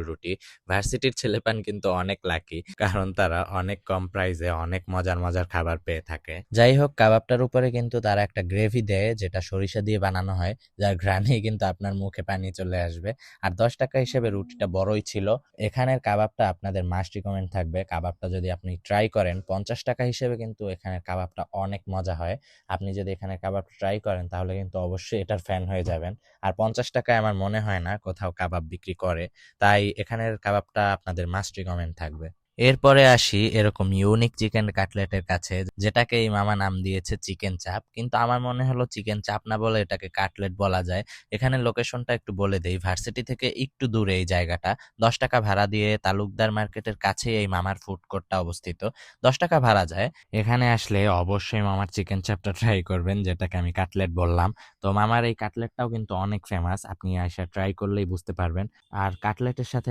রুটি। ভার্সিটির ছেলেপান কিন্তু অনেক লাকি, কারণ তারা অনেক কম প্রাইসে অনেক মজার মজার খাবার পেয়ে থাকে। যাই হোক, কাবাবটার উপরে কিন্তু তারা একটা গ্রেভি দেয় যেটা সরিষা দিয়ে বানানো হয়, যার ঘ্রাণেই কিন্তু আপনার মুখে পানি চলে আসবে। আর 10 টাকা হিসেবে রুটিটা বড়ই ছিল। এখানের কাবাবটা আপনাদের মাস্ট রিকমেন্ড থাকবে। কাবাবটা যদি আপনি ট্রাই করেন, 50 টাকা হিসেবে কিন্তু এখানের কাবাবটা অনেক মজা হয়। আপনি যদি এখানে কাবাব ট্রাই করেন তাহলে কিন্তু অবশ্যই এটার ফ্যান হয়ে যাবেন। আর 50 টাকায় আমার মনে হয় না কোথাও কাবাব বিক্রি করে, তাই এখানের কাবাবটা আপনাদের মাস্ট রিকমেন্ড থাকবে। এরপরে আসি এরকম ইউনিক চিকেন কাটলেটের কাছে, যেটাকে এই মামা নাম দিয়েছে চিকেন চাপ, কিন্তু আমার মনে হলো চিকেন চাপ না বলে এটাকে কাটলেট বলা যায়। এখানে লোকেশনটা একটু বলে দেই, ভার্সিটি থেকে একটু দূরে এই জায়গাটা। 10 টাকা ভাড়া দিয়ে তালুকদার মার্কেটের কাছে এই মামার ফুড কোর্টটা অবস্থিত। 10 টাকা ভাড়া যায়। এখানে আসলে অবশ্যই মামার চিকেন চাপটা ট্রাই করবেন, যেটাকে আমি কাটলেট বললাম। তো মামার এই কাটলেটটাও কিন্তু অনেক ফেমাস, আপনি আইসা ট্রাই করলেই বুঝতে পারবেন। আর কাটলেটের সাথে